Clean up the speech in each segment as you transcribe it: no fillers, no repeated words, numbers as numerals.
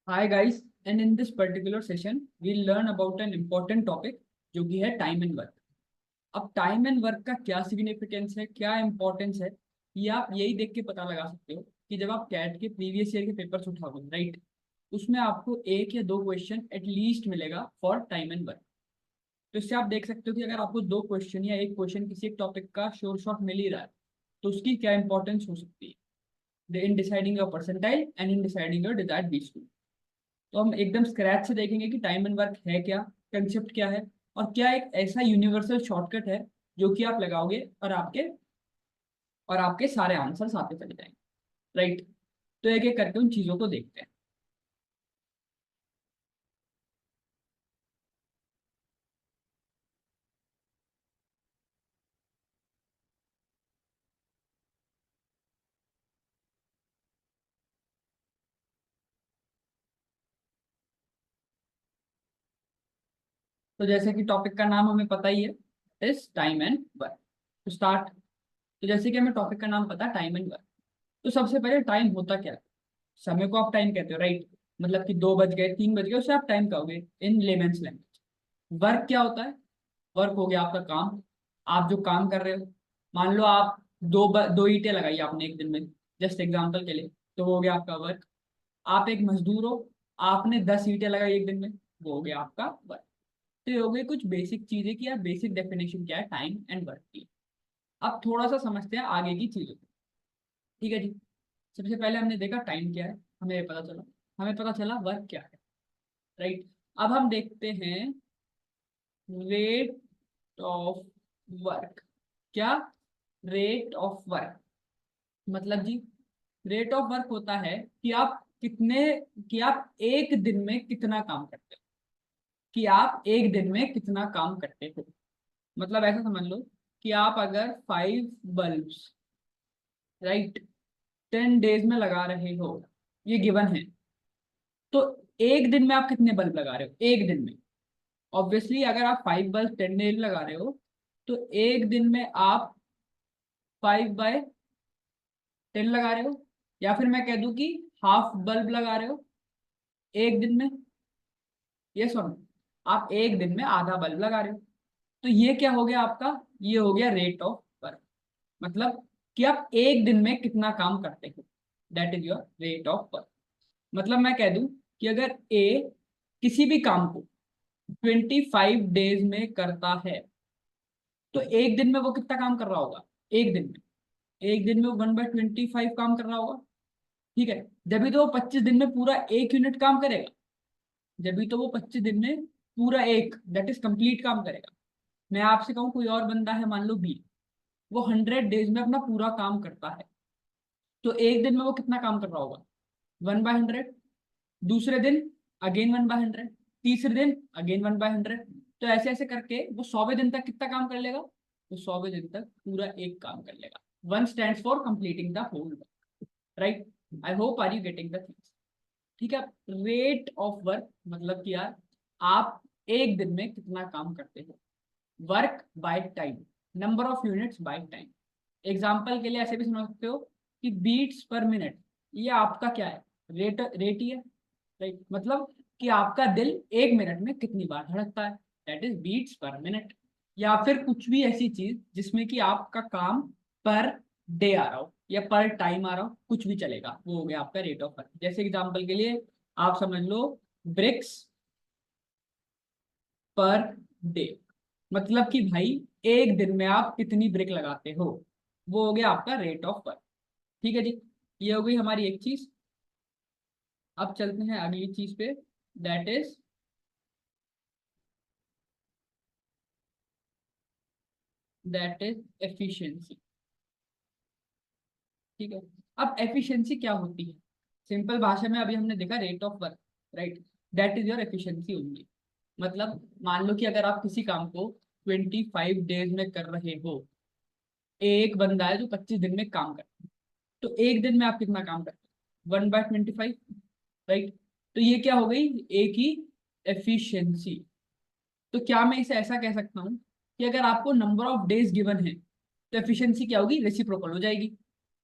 Hi guys, and in this particular session, we'll learn about an important topic जो कि है time and work. अब time and work का क्या significance है, क्या इंपॉर्टेंस है, ये आप यही देख के पता लगा सकते हो कि जब आप कैट के प्रीवियस ईयर के पेपर्स उठाओगे, राइट, उसमें आपको एक या दो क्वेश्चन एटलीस्ट मिलेगा फॉर टाइम एंड वर्क। तो इससे आप देख सकते हो कि अगर आपको दो क्वेश्चन या एक क्वेश्चन किसी एक टॉपिक का श्योर शॉट मिल ही रहा है तो उसकी क्या इंपॉर्टेंस हो सकती है in deciding your percentile and in deciding your desired B school. तो हम एकदम स्क्रैच से देखेंगे कि टाइम एंड वर्क है क्या, कंसेप्ट क्या है, और क्या एक ऐसा यूनिवर्सल शॉर्टकट है जो कि आप लगाओगे और आपके सारे आंसर्स आते चले जाएंगे, राइट। तो एक एक करके उन चीजों को देखते हैं। तो जैसे कि टॉपिक का नाम हमें पता ही है, इज टाइम एंड वर्क। तो स्टार्ट। तो जैसे कि हमें टॉपिक का नाम पता है, टाइम एंड वर्क। तो सबसे पहले टाइम होता क्या है? समय को आप टाइम कहते हो, राइट। मतलब कि 2 बज गए, 3 बज गए, उसे आप टाइम कहोगे इन लेमेंस लैंग्वेज। वर्क क्या होता है? वर्क हो गया आपका काम। आप जो काम कर रहे हो, मान लो आप दो ईंटें लगाई आपने एक दिन में, जस्ट एग्जांपल के लिए, तो वो हो गया आपका वर्क। आप एक मजदूर हो, आपने 10 ईंटें लगाई एक दिन में, वो हो गया आपका वर्क। तो ये हो गई कुछ बेसिक चीजें कि यार बेसिक डेफिनेशन क्या है टाइम एंड वर्क की। अब थोड़ा सा समझते हैं आगे की चीजों को। ठीक है जी। सबसे पहले हमने देखा टाइम क्या है, हमें ये पता चला। हमें पता चला वर्क क्या है, राइट। अब हम देखते हैं रेट ऑफ वर्क। क्या? रेट ऑफ वर्क मतलब जी, रेट ऑफ वर्क होता है कि आप कितने कि आप एक दिन में कितना काम करते हो। कि आप एक दिन में कितना काम करते हो, मतलब ऐसा समझ लो कि आप अगर 5 बल्ब्स, राइट, 10 डेज में लगा रहे हो, ये गिवन है। तो एक दिन में आप कितने बल्ब लगा रहे हो एक दिन में? ऑब्वियसली अगर आप 5 बल्ब 10 डेज लगा रहे हो तो एक दिन में आप 5/10 लगा रहे हो। या फिर मैं कह दूं कि हाफ बल्ब लगा रहे हो एक दिन में। ये सुनो, आप एक दिन में आधा बल्ब लगा रहे हो। तो ये क्या हो गया आपका? ये हो गया रेट ऑफ वर्क। मतलब कि आप एक दिन में कितना काम करते हो, that is your rate of work. मतलब मैं कह दूं कि अगर ए किसी भी काम को 25 डेज में करता है तो एक दिन में वो कितना काम कर रहा होगा? एक दिन में एक दिन में वो 1/25 काम कर रहा होगा। ठीक है। जब भी तो वो 25 दिन में पूरा एक यूनिट काम करेगा। जब भी तो वो 25 दिन में पूरा एक, दैट इज कंप्लीट काम करेगा। मैं आपसे कहूँ कोई और बंदा है, मान लो बी, वो 100 डेज में अपना पूरा काम करता है, तो एक दिन में वो कितना काम कर रहा होगा? 1/100। दूसरे दिन अगेन 1/100। तीसरे दिन अगेन 1/100। तो ऐसे ऐसे करके वो 100वें दिन तक कितना काम कर लेगा? वो 100वें दिन तक पूरा एक काम कर लेगा। One stands for completing the whole work, right. I hope are you getting the things. ठीक है। रेट ऑफ वर्क मतलब कि यार आप एक दिन में कितना काम करते हो। Work by time, number of units by time. Example के लिए ऐसे भी समझ सकते हो कि बीट्स पर मिनट, ये आपका क्या है? रेट रेट ही है, राइट। मतलब कि आपका दिल एक मिनट में कितनी बार धड़कता है, that is beats per minute. या फिर कुछ भी ऐसी चीज जिसमें कि आपका काम पर डे आ रहा हो या पर टाइम आ रहा हो, कुछ भी चलेगा, वो हो गया आपका रेट ऑफ वर्क। जैसे एग्जाम्पल के लिए आप समझ लो ब्रिक्स पर डे, मतलब कि भाई एक दिन में आप कितनी ब्रिक लगाते हो, वो हो गया आपका रेट ऑफ वर्क। ठीक है जी। ये हो गई हमारी एक चीज। अब चलते हैं अगली चीज पे, दैट इज एफिशिएंसी। ठीक है। अब एफिशिएंसी क्या होती है? सिंपल भाषा में अभी हमने देखा rate of work, right. That is your efficiency only. मतलब मान लो कि अगर आप किसी काम को 25 डेज में कर रहे हो, एक बंदा है जो 25 दिन में काम करता है, तो एक दिन में आप कितना काम करते हो? 1/25, राइट। तो ये क्या हो गई? एक ही एफिशिएंसी। तो क्या मैं इसे ऐसा कह सकता हूँ कि अगर आपको नंबर ऑफ डेज गिवन है तो एफिशिएंसी क्या होगी? रेसिप्रोकल हो जाएगी।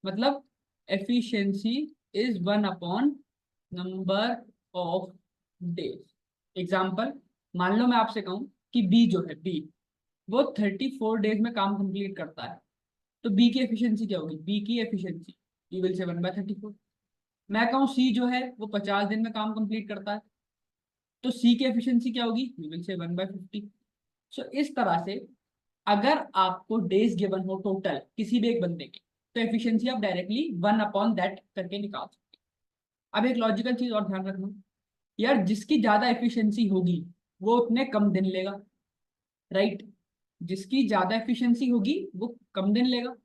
मतलब एफिशिएंसी इज 1/नंबर ऑफ डेज। एग्जाम्पल, मान लो मैं आपसे कहूँ कि बी जो है, बी वो 34 डेज में काम कंप्लीट करता है, तो बी की एफिशिएंसी क्या होगी? बी की एफिशिएंसी यू विल से 1/34। मैं कहूँ सी जो है वो 50 दिन में काम कंप्लीट करता है, तो सी की एफिशिएंसी क्या होगी? You will say 1/50। सो इस तरह से अगर आपको डेज गिवन हो टोटल किसी भी एक बंदे के, तो एफिशिएंसी आप डायरेक्टली 1/that करके निकाल सकते हैं। अब एक लॉजिकल चीज और ध्यान रखना यार, जिसकी ज्यादा एफिशिएंसी होगी वो उतने कम दिन लेगा, राइट? जिसकी ज्यादा एफिशिएंसी होगी वो कम दिन लेगा।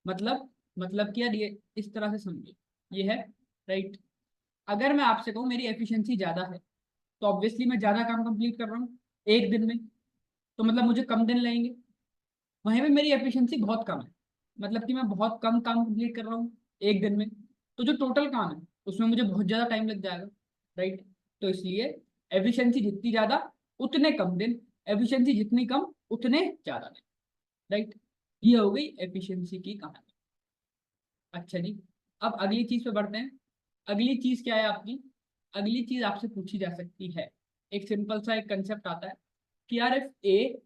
मतलब कि यार ये इस तरह से समझिए, ये है, राइट? अगर मैं आपसे कहूँ मेरी एफिशिएंसी ज्यादा है, तो ऑब्वियसली मैं ज्यादा काम कंप्लीट कर रहा हूँ एक दिन में, तो मतलब मुझे कम दिन लगेंगे। वहीं पे मेरी एफिशिएंसी बहुत कम है, मतलब कि मैं बहुत कम काम कंप्लीट कर रहा हूँ एक दिन में, तो जो टोटल काम है उसमें मुझे बहुत ज्यादा टाइम लग जाएगा, राइट? तो इसलिए एफिशिएंसी जितनी ज्यादा उतने कम दिन, एफिशिएंसी जितनी कम उतने ज्यादा दिन, राइट? ये हो गई एफिशिएंसी की कहानी। अच्छा जी, अब अगली चीज पे बढ़ते हैं। अगली चीज क्या है आपकी? अगली चीज आपसे पूछी जा सकती है, एक सिंपल सा एक कंसेप्ट आता है कि यार if A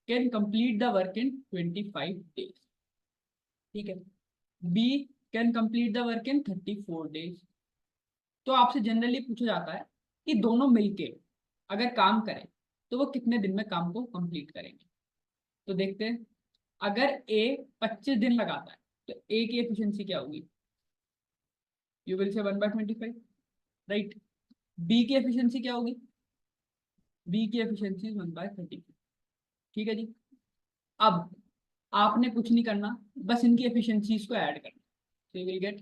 can complete the work in 25 days, ठीक है, B can complete the work in 34 days, तो आपसे जनरली पूछा जाता है कि दोनों मिलके अगर काम करें तो वो कितने दिन में काम को कंप्लीट करेंगे। तो देखते हैं, अगर ए 25 दिन लगाता है तो ए की एफिशिएंसी क्या होगी? You will say 1/25, right? B की एफिशिएंसी क्या होगी? बी की एफिशिएंसी 1/30। ठीक है जी। अब आपने कुछ नहीं करना, बस इनकी एफिशिएंसीज को ऐड करना, so you will get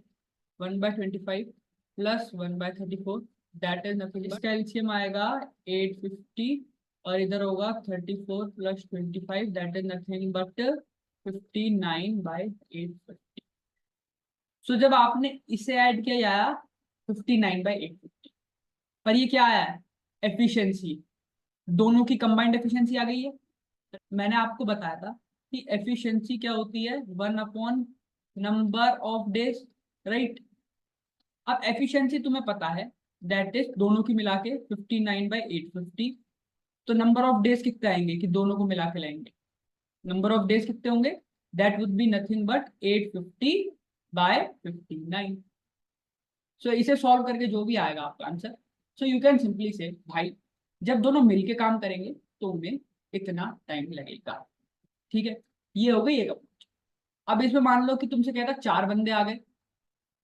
1/25 plus 1/34, that is nothing, इसका एलसीएम आएगा 850, और इधर होगा 34 plus 25, that is nothing but 59/850। सो जब आपने इसे ऐड किया, ये आया 59/850, पर ये क्या आया है? एफिशिएंसी, दोनों की कंबाइंड एफिशिएंसी आ गई है। मैंने आपको बताया था कि एफिशिएंसी क्या होती है? 1/नंबर ऑफ डेज, राइट? अब एफिशिएंसी तुम्हें पता है, दैट इज दोनों की मिला के 59/850। तो नंबर ऑफ डेज कितने आएंगे कि दोनों को मिला के लाएंगे? नंबर ऑफ डेज कितने होंगे? That would be nothing but 850/59। सो इसे सॉल्व करके जो भी आएगा आपका answer, so you can simply से भाई जब दोनों मिलके काम करेंगे तो उनमें इतना टाइम लगेगा। ठीक है, ये हो गई एक अप्रोच। अब इसमें मान लो कि तुमसे कहता 4 बंदे आ गए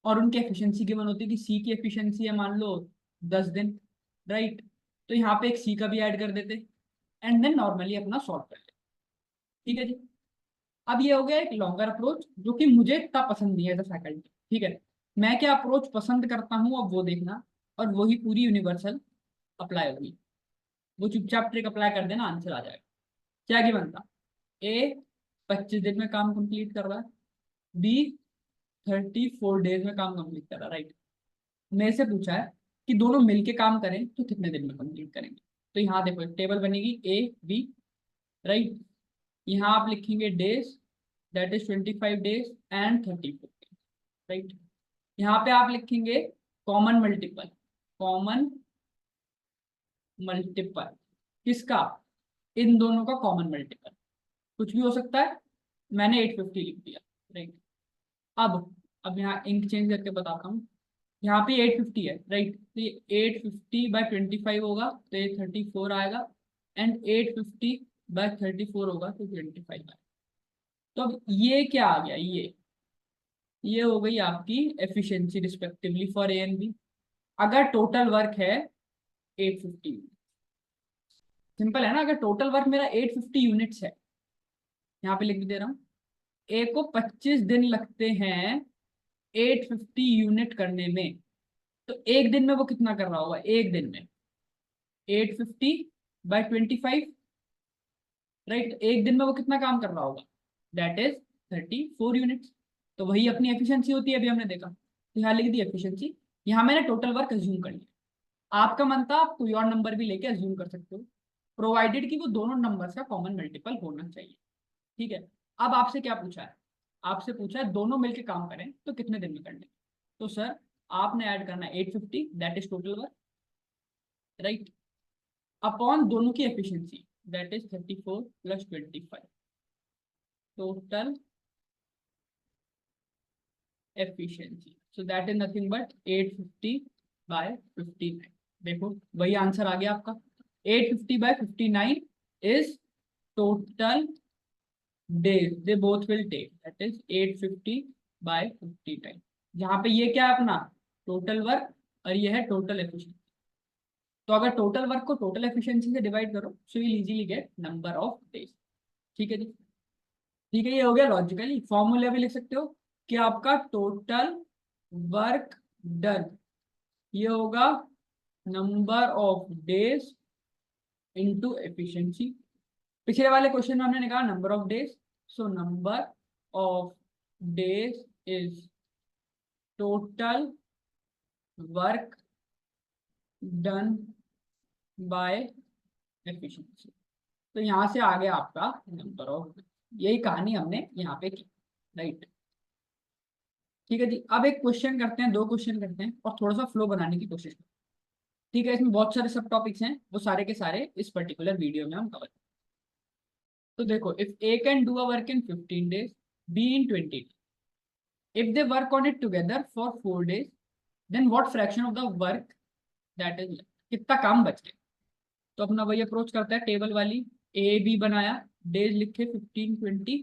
और उनकी एफिशिएंसी गिवन होती है कि सी की एफिशिएंसी है मान लो 10 दिन, राइट? तो यहाँ पे एक सी का भी ऐड कर देते एंड देन नॉर्मली अपना सॉल्व कर लेते। ठीक है जी। अब ये हो गया एक लॉन्गर अप्रोच जो कि मुझे इतना पसंद नहीं है एज अ फैकल्टी। ठीक है, मैं क्या अप्रोच पसंद करता हूँ अब वो देखना, और वही पूरी यूनिवर्सल अप्लाई होगी। वो चुपचाप ट्रिक अप्लाई कर देना, आंसर आ जाएगा। क्या गिवन था? ए 25 दिन में काम कंप्लीट कर रहा है, बी 34 डेज में काम कंप्लीट कर रहा है, राइट? मेरे से पूछा है कि दोनों मिलके काम करें तो कितने दिन में कंप्लीट करेंगे। तो यहाँ देखो एक टेबल बनेगी ए बी, राइट? यहाँ आप लिखेंगे days, that is 25 days and 34 days, right? यहाँ पे आप लिखेंगे कॉमन मल्टीपल, कॉमन मल्टीपल किसका? इन दोनों का कॉमन मल्टीपल, कुछ भी हो सकता है। मैंने 850 लिख दिया, राइट? अब यहाँ इंक चेंज करके बताता हूँ। यहाँ पे 850 है, राइट? तो ये 850/25 होगा तो ये 34 आएगा, एंड 850/34 होगा तो 25 आएगा। तो अब ये क्या आ गया? ये हो गई आपकी efficiency respectively for A and B. अगर टोटल वर्क है 850, सिंपल है ना? अगर टोटल वर्क मेरा 850 यूनिट्स है, यहाँ पे लिख दे रहा हूँ, ए को 25 दिन लगते हैं 850 यूनिट करने में, तो एक दिन में वो कितना कर रहा होगा? एक दिन में 850/25, राइट? एक दिन में वो कितना काम कर रहा होगा? That is 34 units. तो वही अपनी एफिशिएंसी होती है, अभी हमने देखा। तो यहाँ लिख दी एफिशिएंसी, यहाँ मैंने टोटल वर्क अज्यूम कर लिया। आपका मन था आप कोई और नंबर भी लेके अज्यूम कर सकते हो, प्रोवाइडेड कि वो दोनों नंबर्स का कॉमन मल्टीपल होना चाहिए। ठीक है, अब आपसे क्या पूछा है? आपसे पूछा है दोनों मिलके काम करें तो कितने दिन में करने। तो सर आपने ऐड करना है 850, that is total work, right, upon दोनों की efficiency, that is 34 plus 25, total efficiency, so that is nothing but 850 by 59। देखो वही आंसर आ गया आपका, 850 by 59 is total days they both will take, that is 850 by 59। यहाँ पे ये क्या है अपना टोटल वर्क और ये है टोटल एफिशिएंसी। तो अगर टोटल वर्क को टोटल एफिशिएंसी से डिवाइड करो so you easily get number of days. ठीक है जी, ठीक है, ये हो गया लॉजिकली। फॉर्मूला भी लिख सकते हो कि आपका टोटल वर्क डन ये होगा number of days into efficiency. पिछले वाले क्वेश्चन में हमने निकाला number of days, so number of days is total work done by efficiency. तो यहां से आ गया आपका नंबर ऑफ, यही कहानी हमने यहाँ पे की। राइट, ठीक है जी, अब एक क्वेश्चन करते हैं, दो क्वेश्चन करते हैं और थोड़ा सा फ्लो बनाने की कोशिश करते हैं। ठीक है, इसमें बहुत सारे सब टॉपिक्स हैं, वो सारे के सारे इस पर्टिकुलर वीडियो में हम कवर। तो देखो, if A can do a work in 15 days, B in 20, if they work on it together for 4 days, then what fraction of the work that is left? कितना काम बच गया। तो अपना वही अप्रोच करता है, टेबल वाली, ए बी बनाया, डेज लिखे 15 20,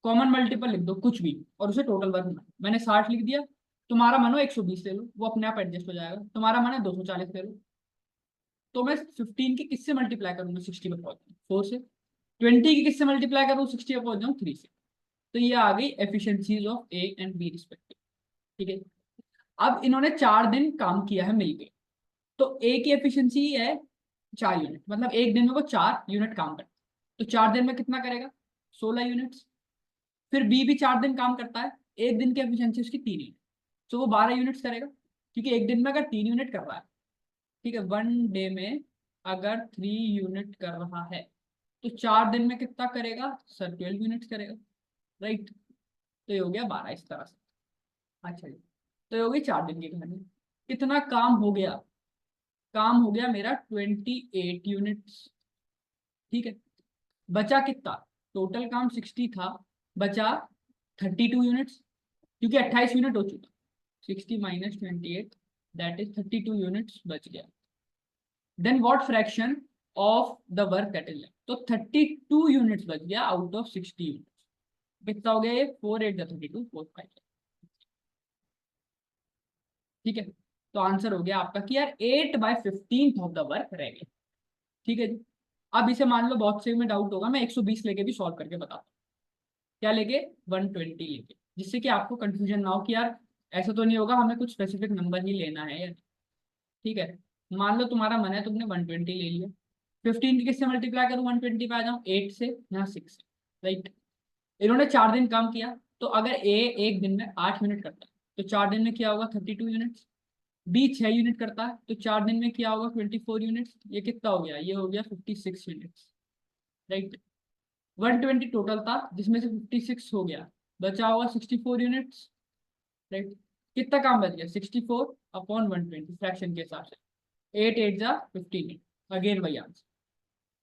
कॉमन मल्टीपल लिख दो कुछ भी और उसे टोटल वर्क बना। मैंने 60 लिख दिया, तुम्हारा मन हो 120 ले लो, वो अपने आप एडजस्ट हो जाएगा। तुम्हारा मन है 240 ले लो, तो मैं 15 की किससे मल्टीप्लाई करूंगा, 60 पे पहुंच जाऊँ 4 से। 20 की किससे मल्टीप्लाई करूँ, 60 पे पहुंच जाऊँ 3 से। तो ये आ गई efficiencies of A and B respective. ठीक है, अब इन्होंने 4 दिन काम किया है मिलके, तो ए की एफिशिएंसी है 4 यूनिट, मतलब एक दिन में वो 4 यूनिट काम करता है। तो 4 दिन में कितना करेगा, 16 यूनिट्स। फिर बी भी 4 दिन काम करता है, एक दिन की एफिशिएंसी उसकी 3 यूनिट, तो वो 12 यूनिट्स करेगा। क्योंकि एक दिन में अगर 3 यूनिट कर रहा है, ठीक है, वन डे में अगर 3 यूनिट कर रहा है, तो 4 दिन में कितना करेगा सर, 12 यूनिट्स करेगा। राइट, तो ये हो गया 12 इस तरह से। अच्छा जी, तो ये हो गई 4 दिन की कहानी। कितना काम हो गया, काम हो गया मेरा 28 यूनिट्स। ठीक है, बचा कितना, टोटल काम 60 था, बचा 32 यूनिट्स, क्योंकि 28 यूनिट हो चुका। 60 माइनस 28, दैट इज 32 यूनिट्स बच गया। Then what fraction of the work that is left, तो 32 यूनिट्स बच गया आउट ऑफ 60 यूनिट्स। कितना हो गया ये, 4 8 32 4 5। ठीक है, तो आंसर हो गया आपका कि यार 8/15 ऑफ द वर्क रह गया। ठीक है जी, अब इसे मान लो बहुत से में डाउट होगा, मैं 120 लेके भी सॉल्व करके बताता हूँ। क्या लेके, 120 लेके, जिससे कि आपको कंफ्यूजन ना हो कि यार ऐसा तो नहीं होगा हमें कुछ स्पेसिफिक नंबर ही लेना है यार। ठीक है, मान लो तुम्हारा मन है, तुमने 120 ले लिया, 15 की किससे मल्टीप्लाई करूँ 120 पे आ जाऊँ, 8 से, यहाँ 6 से। राइट, इन्होंने 4 दिन काम किया, तो अगर ए एक दिन में 8 यूनिट करता है, तो 4 दिन में क्या होगा 32 यूनिट्स। बी 6 यूनिट करता है, तो 4 दिन में क्या होगा 24 यूनिट्स। ये कितना हो गया, ये हो गया 56 यूनिट्स। राइट, 120 टोटल था, जिसमें से 56 हो गया, बचा होगा 64 यूनिट्स। राइट, कितना काम बच गया, 64/120 फ्रैक्शन के हिसाब से, 8 8 जा 15, अगेन वही आंसर।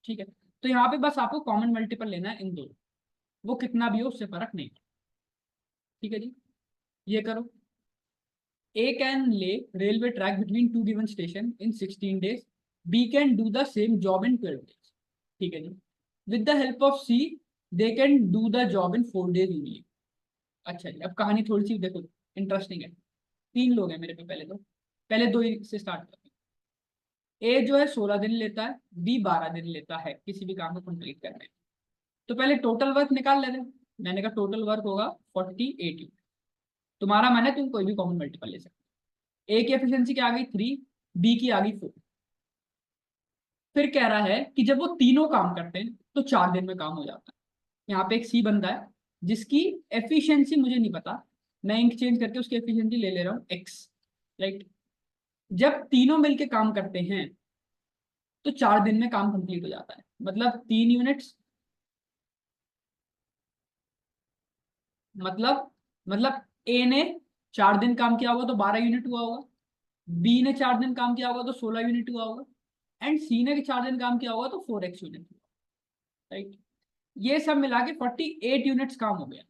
ठीक है, तो यहाँ पे बस आपको कॉमन मल्टीपल लेना है इन दो, वो कितना भी हो उससे फर्क नहीं। ठीक है जी, ये करो। A can lay railway track between two given station in 16 days. B can do the same job in 12 days. ठीक है जी, with the help of C they can do the job in 4 days only. अच्छा जी, अब कहानी थोड़ी सी देखो, interesting है। 3 लोग हैं मेरे पे, पहले दो ही से स्टार्ट करते हैं। ए जो है 16 दिन लेता है, बी 12 दिन लेता है किसी भी काम को कंप्लीट करने में। तो पहले टोटल वर्क निकाल लेते हैं। मैंने कहा टोटल वर्क होगा 48 यूनिट। तुम्हारा मन है तुम कोई भी कॉमन मल्टीपल ले सकते हो। ए की एफिशिएंसी क्या आ गई 3, बी की आ गई 4। फिर कह रहा है कि जब वो तीनों काम करते हैं तो 4 दिन में काम हो जाता है। यहाँ पे एक सी बंदा है जिसकी एफिशिएंसी मुझे नहीं पता, मैं इंक चेंज करके उसकी एफिशिएंसी ले ले रहा हूँ एक्स। राइट, जब तीनों मिलके काम करते हैं तो 4 दिन में काम कंप्लीट हो जाता है, मतलब 3 यूनिट्स, मतलब ए ने 4 दिन काम किया होगा तो 12 यूनिट हुआ होगा, बी ने 4 दिन काम किया होगा तो 16 यूनिट हुआ होगा, एंड सी ने 4 दिन काम किया होगा तो 4x यूनिट, राइट। ये सब मिला के 48 यूनिट्स काम हो गया,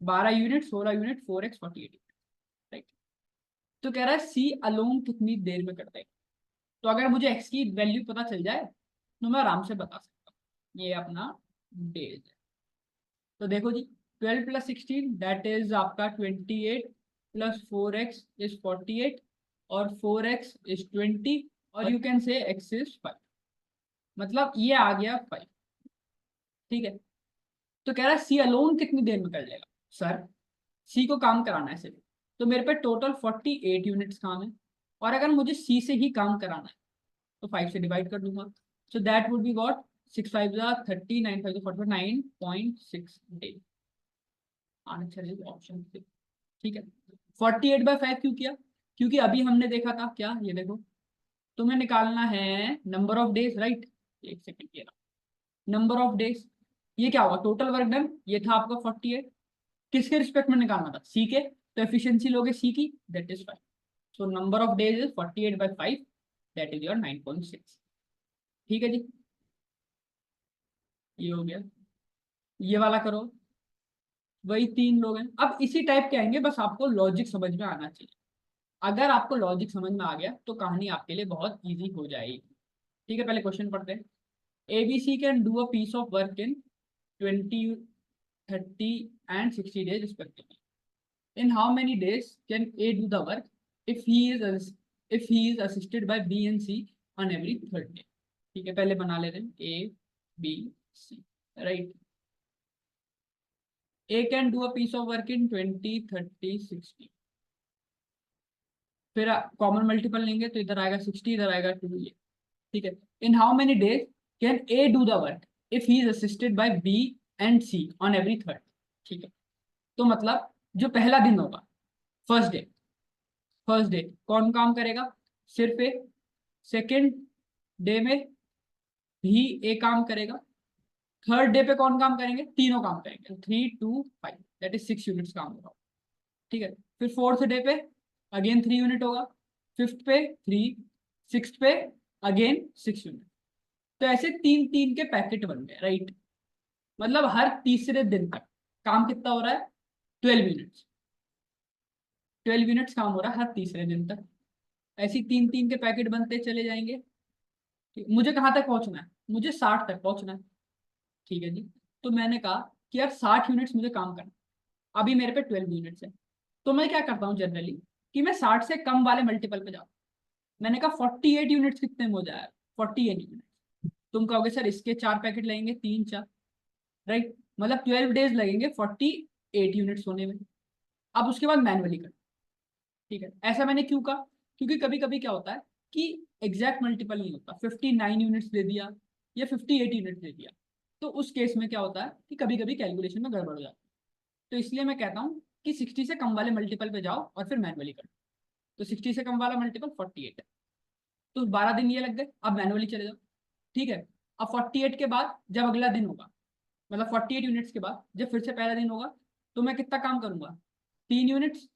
12 यूनिट, 16 यूनिट, 4x 48, राइट। तो कह रहा है सी अलोन कितनी देर में करता है। तो अगर मुझे एक्स की वैल्यू पता चल जाए तो मैं आराम से बता सकता हूँ। ये अपना डेज है। तो देखो जी, 12 + 16 दैट इज आपका 28, +4x इज 48, और 4x इज 20, और you can say x is 5, मतलब ये आ गया 5। ठीक है। तो कह रहा है सी अलोन कितनी देर में कर लेगा। सर सी को काम कराना है सिर्फ, तो मेरे पे टोटल 48 यूनिट्स काम है, और अगर मुझे सी से ही काम कराना है तो 5 से डिवाइड कर दूंगा। So that would be what, 6 5 जा 30, 9 5 जा 45, 9.6 day. Answer is option C. ठीक है। 48/5 क्यों किया, क्योंकि अभी हमने देखा था क्या, ये देखो, तुम्हें निकालना है नंबर ऑफ डेज, राइट। एक सेकेंड, ये नंबर ऑफ डेज, ये क्या होगा, टोटल वर्क डन, ये था आपका 48, किसके रिस्पेक्ट में निकालना था, सी के, तो एफिशिएंसी लोगे सी की, that is 5। So number of days is 48/5, that is your 9.6। ठीक है जी, ये हो गया। ये वाला करो, वही 3 लोग हैं। अब इसी टाइप के आएंगे, बस आपको लॉजिक समझ में आना चाहिए। अगर आपको लॉजिक समझ में आ गया तो कहानी आपके लिए बहुत इजी हो जाएगी। ठीक है, पहले क्वेश्चन पढ़ते हैं। ABC can do a piece of work in 20, 30 and 60 days respectively. In how many days can A do the work if he is assisted by B and C on every third day? ठीक है, पहले बना लेते हैं A, B, C, right? A can do a piece of work in 20, 30, 60। फिर common multiple लेंगे तो इधर आएगा 60, इधर आएगा 2 ये। ठीक है। In how many days can A do the work if he is assisted by B and C on every third. ठीक है। तो मतलब जो पहला दिन होगा, फर्स्ट डे, फर्स्ट डे कौन काम करेगा, सिर्फ ए। सेकेंड डे में भी ए काम करेगा। थर्ड डे पे कौन काम करेंगे, तीनों काम करेंगे, 3 2 5, दैट इज 6 यूनिट्स काम होगा। ठीक है। फिर फोर्थ डे पे अगेन 3 यूनिट होगा, फिफ्थ पे 3, सिक्स पे अगेन 6 यूनिट। तो ऐसे 3 3 के पैकेट बन गए, राइट। मतलब हर तीसरे दिन तक काम कितना हो रहा है, 12 यूनिट्स। 12 यूनिट्स काम हो रहा है हर तीसरे दिन तक। ऐसी 3 3 के पैकेट बनते चले जाएंगे। मुझे कहाँ तक पहुंचना है, मुझे 60 तक पहुंचना है। ठीक है जी। तो मैंने कहा कि यार 60 यूनिट्स मुझे काम करना, अभी मेरे पे 12 यूनिट्स है। तो मैं क्या करता हूँ जनरली, कि मैं 60 से कम वाले मल्टीपल पे जाऊँ। मैंने कहा 48 यूनिट्स कितने में हो जाएगा, 48 यूनिट। तुम कहोगे सर इसके 4 पैकेट लगेंगे, 3 4, राइट। मतलब 12 डेज लगेंगे 48 यूनिट्स होने में। अब उसके बाद मैनुअली कर। ठीक है। ऐसा मैंने क्यों कहा, क्योंकि कभी कभी क्या होता है कि एग्जैक्ट मल्टीपल नहीं होता, 59 यूनिट्स दे दिया या 58 यूनिट्स दे दिया, तो उस केस में क्या होता है कि कभी कभी कैलकुलेशन में गड़बड़ हो जाती है। तो इसलिए मैं कहता हूँ कि 60 से कम वाले मल्टीपल पे जाओ और फिर मैनुअली करो। तो 60 से कम वाला मल्टीपल 48 है, तो 12 दिन ये लग गए। अब मैनुअली चले जाओ। ठीक है। अब 48 के बाद जब अगला दिन होगा, मतलब 48 यूनिट्स के बाद जब फिर से पहला दिन होगा, तो मैं कितना काम करूंगा, 3 यूनिट्स,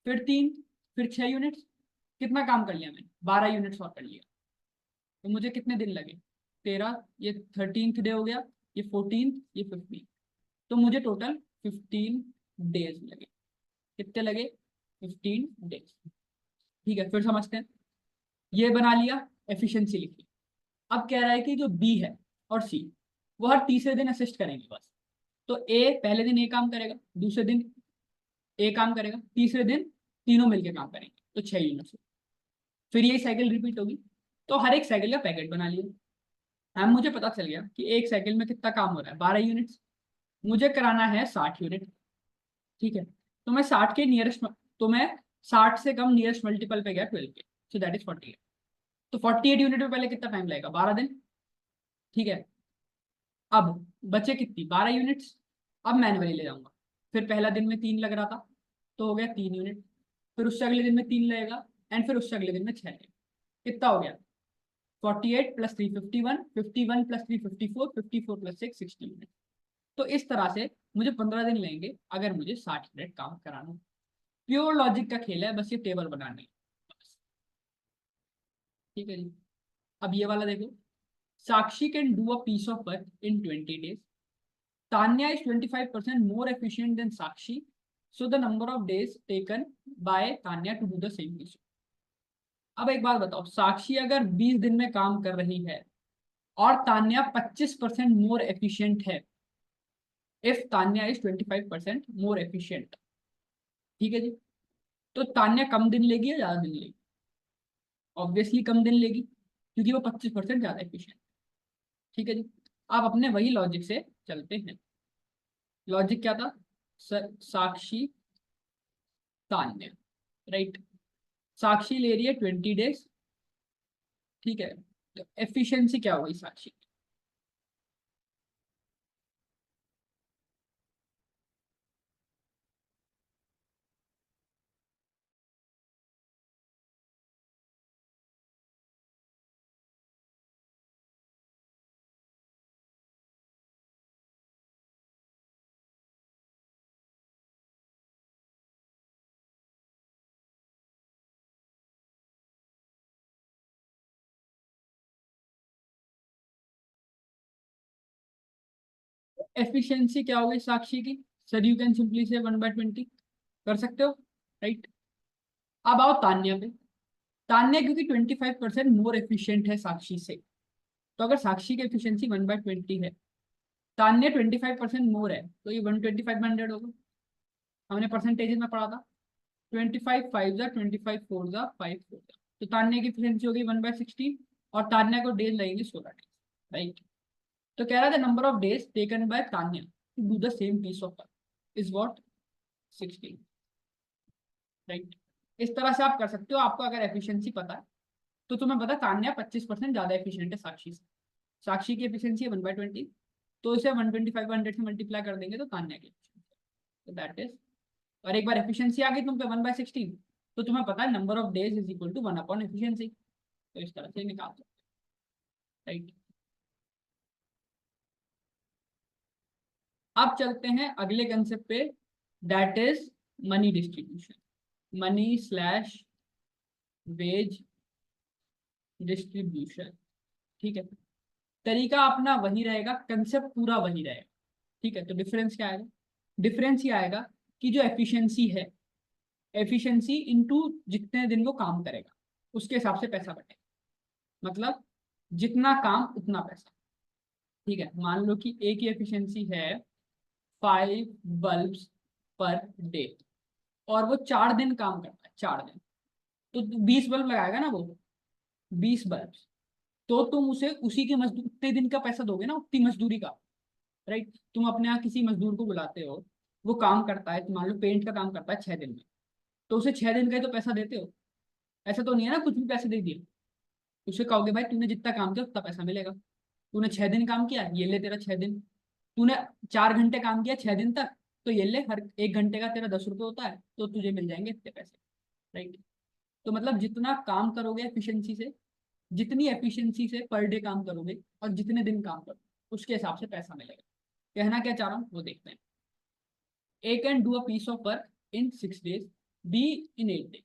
फिर 3, फिर 6 यूनिट्स। कितना काम कर लिया मैंने, 12 यूनिट्स और कर लिया। तो मुझे कितने दिन लगे, 13, ये 13th डे हो गया, ये 14th, ये 15th। तो मुझे टोटल 15 डेज लगे। कितने लगे, 15 डेज। ठीक है, फिर समझते हैं। ये बना लिया, एफिशिएंसी लिखी। अब कह रहा है कि जो बी है और सी, वो हर तीसरे दिन असिस्ट करेंगे बस। तो ए पहले दिन ए काम करेगा, दूसरे दिन ए काम करेगा, तीसरे दिन तीनों मिलकर काम करेंगे, तो 6 यूनिट्स। फिर यही साइकिल रिपीट होगी। तो हर एक साइकिल का पैकेट बना लिया। अब मुझे पता चल गया कि एक साइकिल में कितना काम हो रहा है, 12 यूनिट्स। मुझे कराना है 60 यूनिट। ठीक है। तो मैं 60 के नियरेस्ट, तो मैं 60 से कम नियरेस्ट मल्टीपल पे गया 12 के, सो दैट इज 48। तो 48 यूनिट में पहले कितना टाइम लगेगा, 12 दिन। ठीक है। अब बचे कितनी, 12 यूनिट्स। अब मैनुअली ले जाऊंगा। फिर पहला दिन में 3 लग रहा था, तो हो गया 3 यूनिट। फिर उससे अगले दिन में 3 लगेगा, एंड फिर उससे अगले दिन में 6 लगेगा। कितना हो गया, 48 + 3 51, 51 + 3 54, 54 + 6 60 यूनिट। तो इस तरह से मुझे 15 दिन लेंगे अगर मुझे 60 यूनिट काम कराना हो। प्योर लॉजिक का खेल है, बस ये टेबल बनाने है। बस। ठीक है जी। अब ये वाला देखो, Sakshi can do a piece of work in 20 days. Tanya is 25% more efficient than Sakshi, so the number of days taken by Tanya to do the same piece. अब एक बात बताओ, साक्षी अगर 20 दिन में काम कर रही है और तान्या 25% मोर एफिशिएंट है, if Tanya is 25% more efficient, ठीक है जी, तो तान्या कम दिन लेगी या ज्यादा दिन लेगी? ऑब्वियसली कम दिन लेगी, क्योंकि वो 25% ज्यादा एफिशिएंट, ठीक है जी। आप अपने वही लॉजिक से चलते हैं। लॉजिक क्या था? साक्षी तान्या, राइट। साक्षी ले रही है 20 days, ठीक है, तो एफिशिएंसी क्या होगी साक्षी? एफिशिएंसी क्या होगी साक्षी की? सर यू कैन सिंपली से 1/20 कर सकते हो, राइट। अब आओ तान्या पे। तान्या क्योंकि 25% मोर एफिशिएंट है साक्षी से, तो अगर साक्षी की एफिशिएंसी 1/20 है, तान्या 25% मोर है, तो ये 125/100 होगा। हमने परसेंटेज में पढ़ा था, 25 5 जा 25 4 जा 5 4 जा, तो तान्या की एफिशिएंसी होगी 1/16, और तान्या को डेज लगेंगे 16 डेज, राइट। तो कह रहा था number of days taken by Tanya to do the same piece of work is what? 16, right. इस तरह से आप कर सकते हो। आपको अगर एफिशिएंसी पता है तो तुम्हें पता है तान्या 25% ज्यादा एफिशिएंट है साक्षी से। साक्षी की एफिशिएंसी है 1/20, तो इसे 125/100 से मल्टीप्लाई कर देंगे तो तान्या की तो दैट इज, और एक बार एफिशिएंसी आ गई तुम पे 1/16, तो तुम्हें पता है number of days is equal to 1/एफिशिएंसी, तो इस तरह से निकाल सकते, राइट। अब चलते हैं अगले कंसेप्ट पे, that is money distribution, money slash wage distribution, ठीक है। तरीका अपना वही रहेगा, कंसेप्ट पूरा वही रहेगा, ठीक है। तो डिफरेंस क्या आएगा? डिफरेंस ये आएगा कि जो एफिशिएंसी है, एफिशिएंसी इनटू जितने दिन वो काम करेगा उसके हिसाब से पैसा बटेगा, मतलब जितना काम उतना पैसा, ठीक है। मान लो कि ए की एफिशिएंसी है 5 बल्ब्स पर डे, और वो 4 दिन काम करता है, 4 दिन, तो 20 बल्ब लगाएगा ना वो, 20 बल्ब, तो तुम उसे उसी के मजदूर उतने दिन का पैसा दोगे ना, उतनी मजदूरी का, राइट। तुम अपने यहाँ किसी मजदूर को बुलाते हो, वो काम करता है, मान लो पेंट का काम करता है 6 दिन में, तो उसे 6 दिन का ही तो पैसा देते हो। ऐसा तो नहीं है ना कुछ भी पैसे दे दिए, उसे कहोगे भाई तूने जितना काम किया उतना पैसा मिलेगा। तूने 6 दिन काम किया, ये ले तेरा 6 दिन। तूने 4 घंटे काम किया 6 दिन तक, तो ये ले हर 1 घंटे का तेरा 10 रुपये होता है, तो तुझे मिल जाएंगे इतने पैसे, राइट। तो मतलब जितना काम करोगे एफिशिएंसी से, जितनी एफिशिएंसी से पर डे काम करोगे और जितने दिन काम करोगे उसके हिसाब से पैसा मिलेगा। कहना क्या चाह रहा हूँ वो देखते हैं। A can do a piece of work in 6 days, B in 8 days.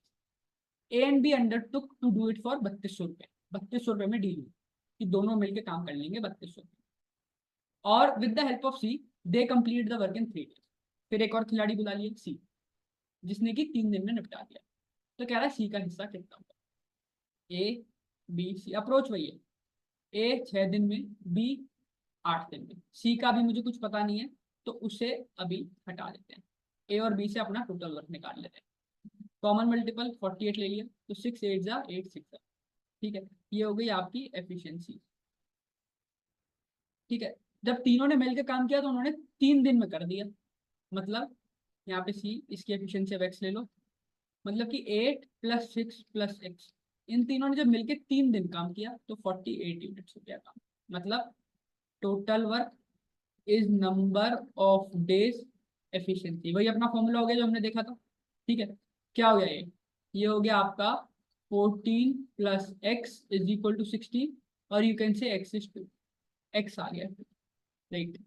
A and B undertook to do it for 3200 रुपये, 3200 रुपये में डील हुई कि दोनों मिलकर काम कर लेंगे 3200 रुपये, और with the help of C they complete the work in 3 days. फिर एक और खिलाड़ी बुला लिया सी, जिसने कि 3 दिन में निपटा दिया। तो कह रहा है सी का हिस्सा कितना होगा? ए बी सी, अप्रोच वही है, ए 6 दिन में, बी 8 दिन में। सी का भी मुझे कुछ पता नहीं है, तो उसे अभी हटा देते हैं। ए और बी से अपना टोटल वर्क निकाल लेते हैं। कॉमन मल्टीपल 48 ले लिया, तो 6 8 जा 8 6 जा, ठीक है। ये हो गई आपकी एफिशिएंसी, ठीक है। जब तीनों ने मिलकर काम किया तो उन्होंने 3 दिन में कर दिया, मतलब यहाँ पे सी, इसकी एफिशिएंसी अब एक्स ले लो, मतलब कि 8 + 6 + x, इन तीनों ने जब मिलकर 3 दिन काम किया तो 48 यूनिट्स हो गया काम, मतलब total work is number of days efficiency. वही अपना फॉर्मूला हो गया जो हमने देखा था, ठीक है। क्या हो गया ये हो गया आपका 14 + x = 16, और you can say x is 2, x आ गया, राइट।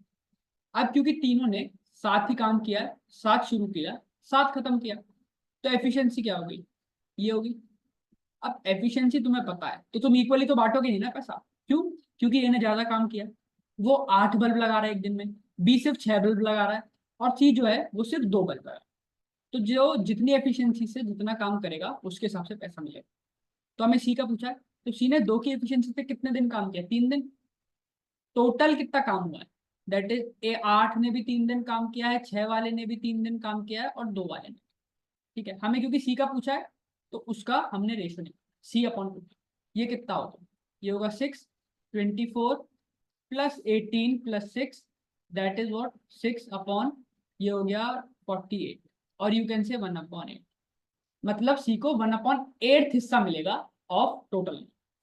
अब क्योंकि तीनों ने साथ ही काम किया, साथ शुरू किया, साथ खत्म किया, तो एफिशिएंसी क्या हो गई? ये होगी। अब एफिशिएंसी तुम्हें पता है तो तुम इक्वली तो बांटोगे नहीं ना पैसा। क्यों? क्योंकि ए ने ज्यादा काम किया, वो 8 बल्ब लगा रहा है एक दिन में, बी सिर्फ 6 बल्ब लगा रहा है, और सी जो है वो सिर्फ 2 बल्ब लगा रहा है। तो जो जितनी एफिशिएंसी से जितना काम करेगा उसके हिसाब से पैसा मिलेगा। तो हमें सी का पूछा है, तो सी ने 2 की एफिशिएंसी से कितने दिन काम किया? 3 दिन। टोटल कितना काम हुआ है? दैट इज ए 8 ने भी 3 दिन काम किया है, 6 वाले ने भी 3 दिन काम किया है, और 2 वाले ने। ठीक है, हमें क्योंकि सी का पूछा है तो उसका हमने रेशो निकाला, सी अपॉन 2। ये कितना होगा? ये होगा 6, 24 plus 18 plus 6, that is what 6 upon, ये हो गया 48, और यू कैन से 1/8। मतलब सी को 1/8 हिस्सा मिलेगा ऑफ टोटल।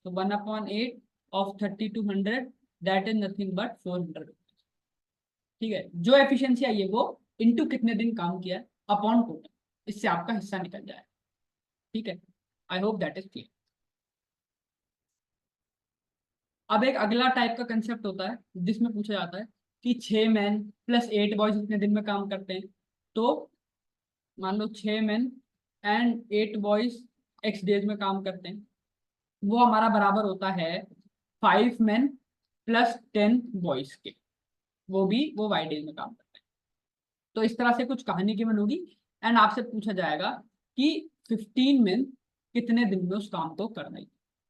तो 1/8 of 3200, that is nothing but 400। ठीक है, जो एफिशिएंसी आई है वो इनटू कितने दिन काम किया है अपॉन टोटल, इससे आपका हिस्सा निकल जाए। ठीक है, I hope that is clear. अब एक अगला टाइप का कंसेप्ट होता है जिसमें पूछा जाता है कि 6 मैन प्लस 8 बॉयज कितने दिन में काम करते हैं। तो मान लो 6 man and 8 boys x days में काम करते हैं, वो हमारा बराबर होता है 5 मैन प्लस 10 बॉयज के, वो भी वो वाई डेज में काम करते हैं। तो इस तरह से कुछ कहानी की बनोगी, एंड आपसे पूछा जाएगा कि 15 मैन कितने दिन में उस काम को करना है।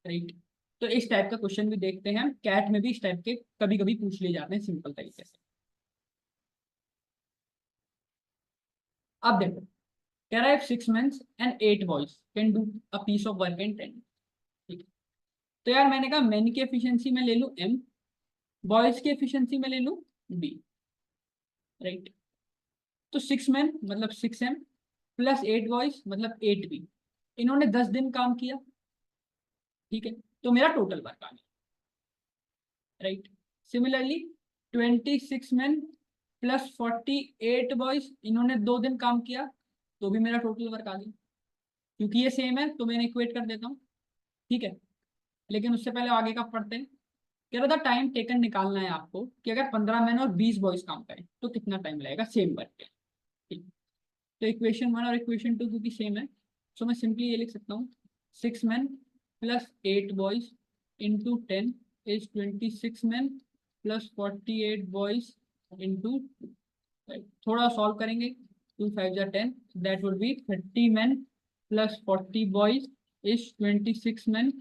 राइट, तो इस टाइप का क्वेश्चन भी देखते हैं, कैट में भी इस टाइप के कभी कभी पूछ लिए जाते हैं सिंपल तरीके से। अब देखो, कह रहा है 6 men and 8 boys can do a piece of work in 10। ठीक है, तो यार मैंने कहा मैन की एफिशिएंसी में ले लूं m, बॉयज की एफिशिएंसी में ले लूं b। राइट, तो 6 men मतलब 6m प्लस 8 बॉयज मतलब 8b, इन्होंने 10 दिन काम किया। ठीक है, तो मेरा टोटल वर्क आ गया। Right, similarly 26 men plus 48 boys, इन्होंने 2 दिन काम किया, तो भी मेरा टोटल वर्क आ गया। क्योंकि ये सेम है तो मैंने इक्वेट कर देता हूँ। ठीक है, लेकिन उससे पहले आगे का पढ़ते हैं। कह रहा था टाइम टेकन निकालना है आपको कि अगर 15 मैन और 20 बॉयज काम करें तो कितना टाइम लगेगा सेम वर्क पे। ठीक, तो इक्वेशन 1 और इक्वेशन 2 क्योंकि सेम है, तो मैं सिंपली ये लिख सकता हूँ 6 men plus 8 boys into 10 is 26 men plus 48 boys into, थोड़ा सॉल्व करेंगे, 2 5 10, that would B 30 men plus 40 boys is 26 men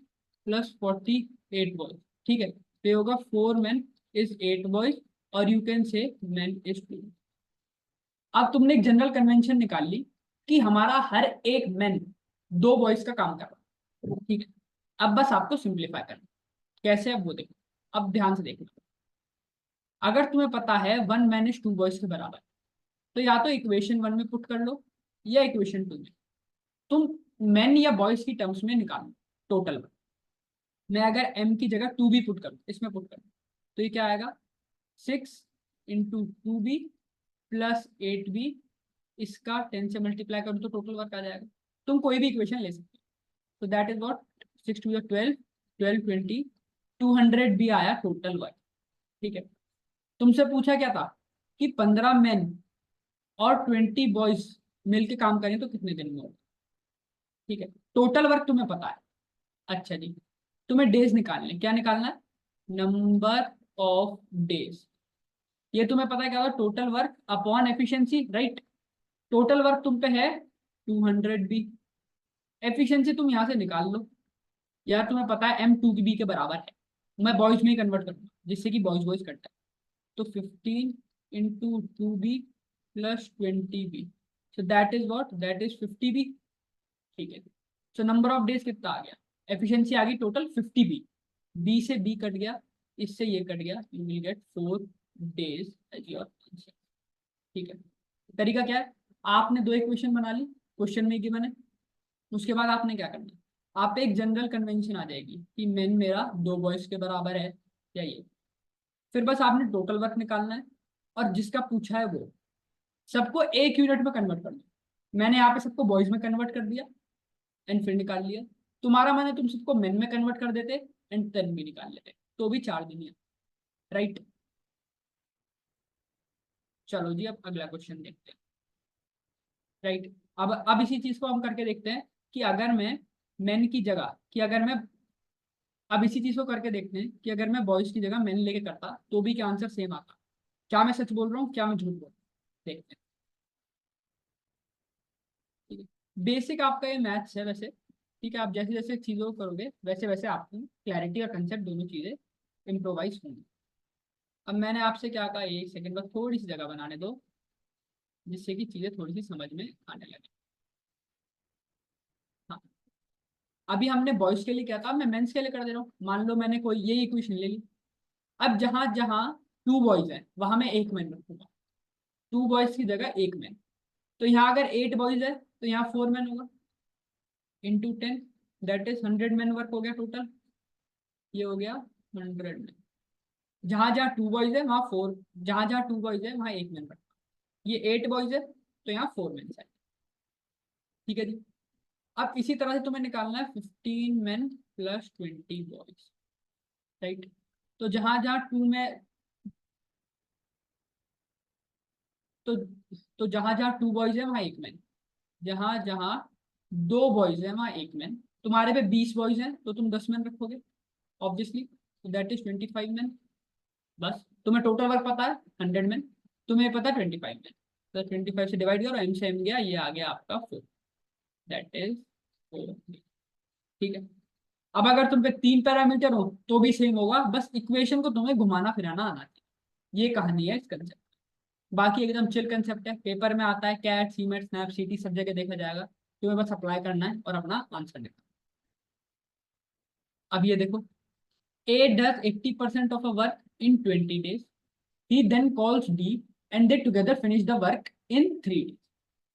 plus 48 boys. ठीक है, तो ये होगा 4 men इज 8 बॉयज, और you can say men is 2। अब तुमने एक जनरल कन्वेंशन निकाल ली कि हमारा हर एक मैन 2 बॉयज का काम कर रहा है। ठीक है, अब बस आपको सिंप्लीफाई करना कैसे, अब वो देखो। अब ध्यान से देखना, अगर तुम्हें पता है 1 man is 2 boys के बराबर, तो या तो इक्वेशन 1 में पुट कर लो या इक्वेशन 2 में। तुम मैन या बॉयज की टर्म्स में निकालो टोटल। मैं अगर m की जगह 2b पुट करूँ, इसमें पुट करूँ, तो ये क्या आएगा 6 × 2b प्लस 8b, इसका 10 से मल्टीप्लाई करूँ तो टोटल वर्क आ जाएगा। तुम कोई भी इक्वेशन ले सकते हो, तो दैट इज व्हाट 6 2 12, 12 20, 200 भी आया टोटल वर्क। ठीक है, तुमसे पूछा क्या था कि 15 men और 20 बॉयज मिलके काम करें तो कितने दिन में होगा। ठीक है, टोटल वर्क तुम्हें पता है। अच्छा जी, तुम्हें डेज निकालने, क्या निकालना है? Number of days. ये तुम्हें पता है क्या होगा? Total work upon efficiency. Right, total work तुम पे है 200 भी, एफिशिएंसी तुम यहां से निकाल लो। यार तुम्हें पता है m 2 की b के बराबर है, मैं बॉयज में ही कन्वर्ट करूंगा जिससे कि बॉयज बॉयज कटता है। तो 15 × 2b plus 20b, so that is what, that is 50b। ठीक है, सो नंबर ऑफ डेज कितना आ गया? एफिशिएंसी आ गई टोटल 50b, b से b कट गया, इससे ये कट गया, you will get 4 days as your answer. ठीक है, तरीका क्या है? आपने 2 इक्वेशन बना ली, क्वेश्चन में गिवन है, उसके बाद आपने क्या करना है, आप पे एक जनरल कन्वेंशन आ जाएगी कि मेन मेरा 2 बॉयज के बराबर है या ये। फिर बस आपने टोटल वर्क निकालना है, और जिसका पूछा है वो सबको एक यूनिट में कन्वर्ट करना है। मैंने यहाँ पे सबको बॉयज में कन्वर्ट कर दिया एंड फिर निकाल लिया। तुम्हारा मन है तुम सबको मेन में कन्वर्ट कर देते एंड देन भी निकाल लेते, तो भी 4 दिन है। राइट, चलो जी अब अगला क्वेश्चन देखते हैं। राइट, अब इसी चीज को हम करके देखते हैं कि अगर मैं मैन की जगह कि अगर मैं, अब इसी चीज को करके देखते हैं कि अगर मैं बॉयज की जगह मैन लेके करता तो भी क्या आंसर सेम आता। क्या मैं सच बोल रहा हूँ, क्या मैं झूठ बोल रहा हूँ, देखते हैं। ठीक है, बेसिक आपका ये मैथ्स है वैसे। ठीक है, आप जैसे जैसे चीज़ों को करोगे वैसे वैसे आपकी क्लैरिटी और कंसेप्ट दोनों चीज़ें इम्प्रोवाइज होंगी। अब मैंने आपसे क्या कहा, एक सेकंड बस थोड़ी सी जगह बनाने दो, जिससे कि चीज़ें थोड़ी सी समझ में आने लगे। हाँ, अभी हमने बॉयज के लिए क्या था, मैं मेंस के लिए कर दे रहा हूँ। मान लो मैंने कोई ये इक्वेशन ले ली। अब जहां जहां टू बॉयज है वहां मैं एक मैन रखूंगा, टू बॉयज की जगह एक मैन। तो यहाँ अगर 8 बॉयज है तो यहाँ 4 मैन होगा, into 10, that is 100 man work हो गया टोटल। ये हो गया 100 मैन। जहां जहां टू बॉयज है वहां फोर, जहां जहां टू बॉयज है वहां एक मैन वर्क। ये 8 बॉयज है तो यहाँ 4 मैन है। ठीक है जी। अब इसी तरह से तुम्हें निकालना है 15 मैन प्लस 20 बॉयज, राइट। तो जहां जहां टू में, तो जहां जहां टू बॉयज है वहां एक मैन, जहां जहां 2 बॉयज है वहां एक मैन। तुम्हारे पे 20 बॉयज हैं तो तुम 10 मैन रखोगे ऑब्वियसली, तो दैट इज 25 मैन। बस तुम्हें टोटल वर्क पता है 100 मैन, तुम्हें पता है 25 मैन, तो 25 से डिवाइड करो, एम से एम गया, ये आ गया आपका 4, दैट इज 4। ठीक है। अब अगर तुम पे 3 पैरामीटर हो तो भी सेम होगा, बस इक्वेशन को तुम्हें घुमाना फिराना आना चाहिए। ये कहानी है इस कंसेप्ट। बाकी एकदम चिल कंसेप्ट है, पेपर में आता है, कैट सीमेट स्नैप सीटी सब जगह देखा जाएगा। तुम्हें बस अप्लाई करना है और अपना आंसर लिखना। अब ये देखो, A does 80% of a work in 20 days. He then calls B and they together finish the work in 3 days.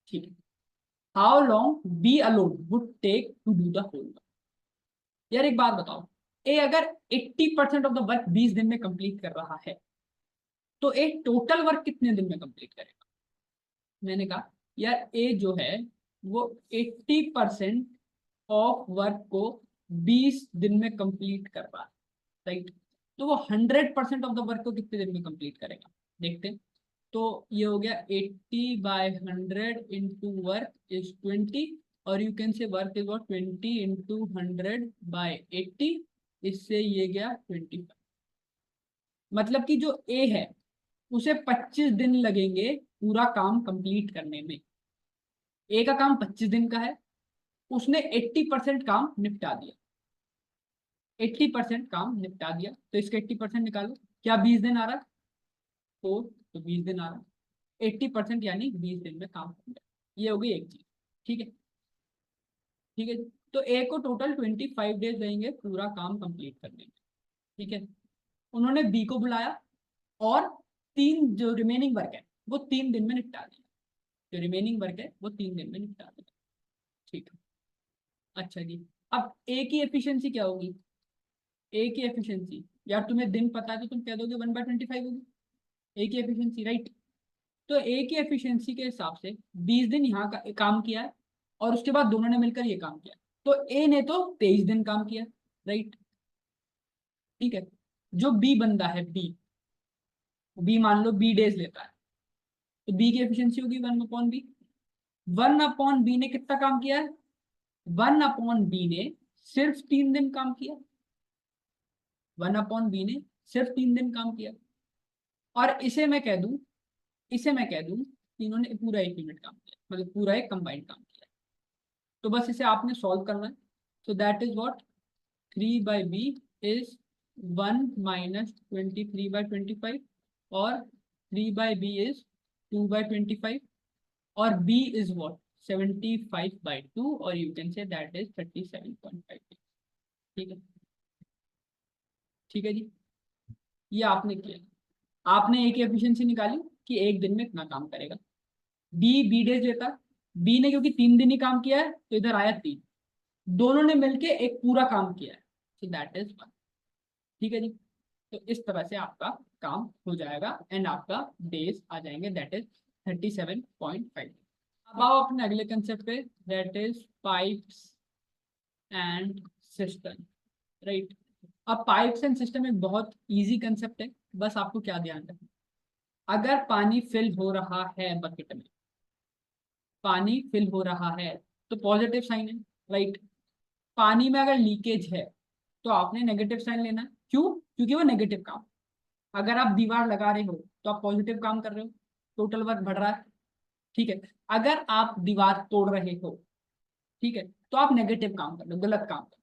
ठीक है। How long B alone would take to do the whole work? यार एक बात बताओ, ए अगर 80% ऑफ द वर्क 20 दिन में complete कर रहा है तो ए टोटल वर्क कितने दिन में कंप्लीट करेगा? मैंने कहा यार ए जो है वो 80% ऑफ वर्क को 20 दिन में कंप्लीट कर रहा है, राइट। तो वो 100% ऑफ द वर्क को कितने दिन में कंप्लीट करेगा, देखते हैं। तो ये हो गया 80/100 इंटू वर्क इज 20, और you can say work is what 20 into 100/80, इससे ये गया 25। मतलब कि जो ए है उसे 25 दिन लगेंगे पूरा काम कंप्लीट करने में। ए का काम 25 दिन का है, उसने 80% काम निपटा दिया, 80% काम निपटा दिया, तो इसका 80% निकालो, क्या 20 दिन आ रहा है? 4, तो 20 दिन आ रहा है। 80% यानी 20 दिन में काम हो गया। ये हो गई एक चीज। ठीक है। ठीक है जी। तो ए को टोटल 25 डेज देंगे पूरा काम कंप्लीट करने में। ठीक है। उन्होंने बी को बुलाया और तीन जो रिमेनिंग वर्क है वो 3 दिन में निपटा दिया, जो रिमेनिंग वर्क है वो 3 दिन में निपटा दिया। ठीक है। अच्छा जी। अब ए की एफिशिएंसी क्या होगी? ए की एफिशिएंसी, यार तुम्हें दिन पता है तो तुम कह दोगे 1/25 होगी ए की एफिशिएंसी, राइट। तो ए की एफिशिएंसी के हिसाब से 20 दिन यहाँ का काम किया है और उसके बाद दोनों ने मिलकर ये काम किया, तो ए ने तो 23 दिन काम किया, राइट। ठीक है। जो बी बंदा है, बी, बी मान लो बी डेज लेता है, तो बी की एफिशिएंसी होगी 1/बी। 1/बी ने कितना काम किया है? 1/बी ने सिर्फ 3 दिन काम किया, 1/बी ने सिर्फ 3 दिन काम किया। और इसे मैं कह दूं, इसे मैं कह दूं कि इन्होंने पूरा 1 यूनिट काम किया, मतलब पूरा एक कंबाइंड काम किया। तो बस इसे आपने सॉल्व करना है। तो that is what 3/b is 1 - 23/25, और 3/b इज 2/25, और b इज व्हाट 75/2, और you can say that is 37.5। ठीक है। ठीक है जी। ये आपने किया, आपने ए की एफिशिएंसी निकाली कि एक दिन में इतना काम करेगा। बी डेज लेता, बी ने क्योंकि 3 दिन ही काम किया है तो इधर आया 3, दोनों ने मिलके एक पूरा काम किया है, सो दैट इज 1। ठीक है जी। तो इस तरह से आपका काम हो जाएगा एंड आपका डेज आ जाएंगे, दैट इज 37.5। अब आओ अपने अगले कंसेप्ट पे, that is pipes and system, right. अब पाइप्स एंड सिस्टम एक बहुत इजी कंसेप्ट है, बस आपको क्या ध्यान रखना, अगर पानी फिल हो रहा है बकेट में, पानी फिल हो रहा है तो पॉजिटिव साइन है, राइट। पानी में अगर लीकेज है तो आपने नेगेटिव साइन लेना है। क्यों? क्योंकि वो नेगेटिव काम। अगर आप दीवार लगा रहे हो तो आप पॉजिटिव काम कर रहे हो, टोटल वर्क बढ़ रहा है। ठीक है। अगर आप दीवार तोड़ रहे हो, ठीक है, तो आप नेगेटिव काम कर रहे हो, गलत काम कर रहे हो।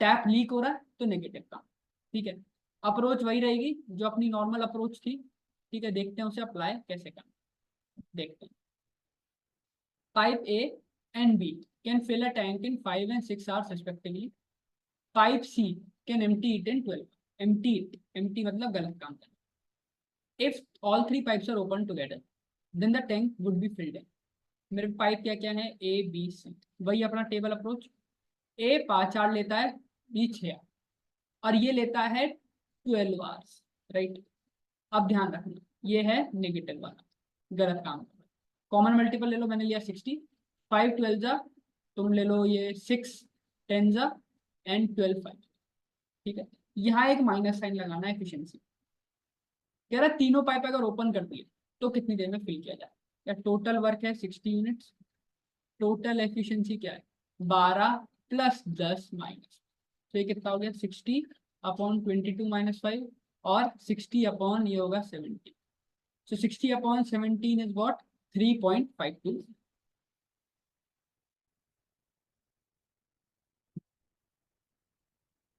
टैप लीक हो रहा है तो नेगेटिव काम। ठीक है। अप्रोच वही रहेगी जो अपनी नॉर्मल अप्रोच थी। ठीक है, देखते हैं उसे अप्लाई कैसे करना, देखते हैं। Pipe A and B can fill a tank in 5 and 6 hours respectively. Pipe C can empty it in 12। Empty it, empty मतलब गलत काम करना। If all three pipes are open together then the tank would be filled. मेरे pipe क्या क्या है, A B C, वही अपना टेबल अप्रोच। ए 5 आवर लेता है, बी 6 आवर, और ये लेता है 12 आवर्स। राइट। अब ध्यान रखना, ये है नेगेटिव वाला, गलत काम कर रहा है। कॉमन मल्टीपल ले लो, मैंने लिया 60। 5 12 जा, तुम ले लो ये 6 10 जा, एंड 12 5। ठीक है। यहाँ एक माइनस साइन लगाना है एफिशिएंसी। कह रहा है तीनों पाइप अगर ओपन कर दिए तो कितनी देर में फिल किया जाए। या टोटल वर्क है 60 यूनिट्स, टोटल एफिशिएंसी क्या है 12 प्लस 10 माइनस, तो ये कितना हो गया 60/22 - 5, और 60 ये होगा 70। सो 60/17 इज वॉट 3.52।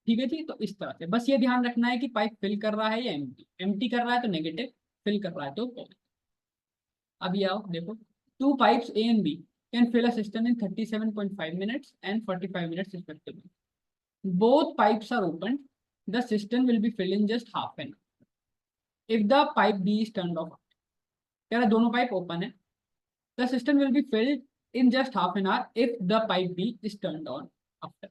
ठीक है जी। तो इस तरह से बस ये ध्यान रखना है कि पाइप फिल कर रहा है या एम्प्टी। एम्प्टी कर रहा है तो नेगेटिव, फिल कर रहा है तो पॉजिटिव। अभी आओ देखो, two pipes A and B can fill a system in 37.5 minutes and 45 minutes respectively. Both pipes are open. The system will be filled in just half an hour if the pipe B is turned off. कह रहा दोनों pipe open है, the system will be filled in just half an hour if the pipe B is turned on after.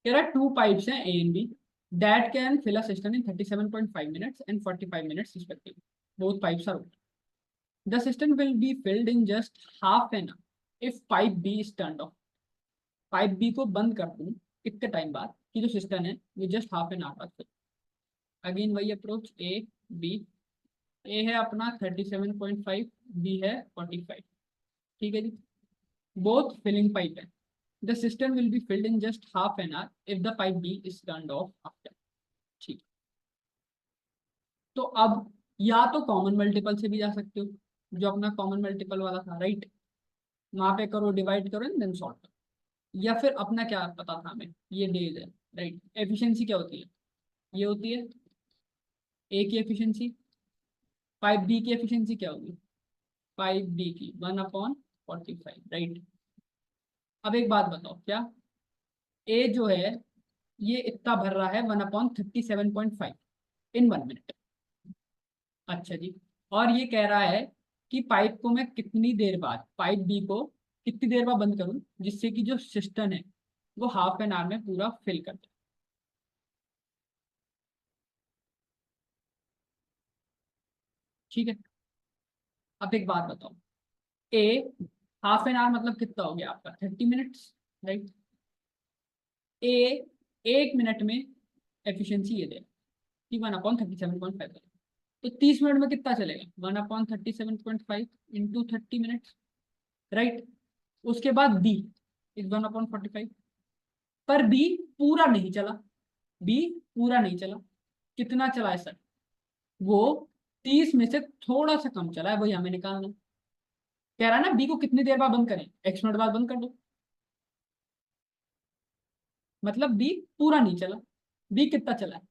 कह रहा two pipes हैं A and B that can fill a system in 37.5 minutes and 45 minutes respectively. Both pipes are open. The system will be filled in just half an hour if pipe B is turned off. Pipe B को बंद कर दूं कितने time बाद कि जो system है वो जस्ट हाफ एन आवर बाद फिल। अगेन वही अप्रोच, ए बी। ए है अपना 37.5, बी है 45। ठीक है जी। बोथ फिलिंग पाइप है। The system will be filled in just half an hour if the pipe B is turned off after. ठीक। तो अब या तो कॉमन मल्टीपल से भी जा सकते हो, जो अपना कॉमन मल्टीपल वाला था, राइट, वहां पे करो, डिवाइड करो एंड देन सॉल्व करो। या फिर अपना क्या पता था हमें, ये डेज है, राइट। एफिशिएंसी क्या होती है, ये होती है ए की एफिशिएंसी। पाइप बी की एफिशिएंसी क्या होगी, पाइप बी की 1/45, राइट। अब एक बात बताओ, क्या ए जो है ये इतना भर रहा है 1/37.5 इन 1 मिनट। अच्छा जी। और ये कह रहा है कि पाइप को मैं कितनी देर बाद, पाइप बी को कितनी देर बाद बंद करूं जिससे कि जो सिस्टम है वो हाफ एन आवर में पूरा फिल कर दे। ठीक है। अब एक बात बताओ, ए हाफ एन आवर मतलब कितना हो गया आपका 30 मिनट्स, राइट। ए 1 मिनट में एफिशिएंसी ये दे कि 1/37.5, तो 30 मिनट में कितना चलेगा 1/37.5 इंटू 30 मिनट्स, राइट। उसके बाद बी इज 1/45, पर बी पूरा नहीं चला, बी पूरा नहीं चला। कितना चला है सर, वो 30 में से थोड़ा सा कम चला है, वही हमें निकालना। कह रहा है ना बी को कितनी देर बाद बंद करें, एक्स मिनट बाद बंद कर दो। मतलब बी पूरा नहीं चला, बी कितना चला है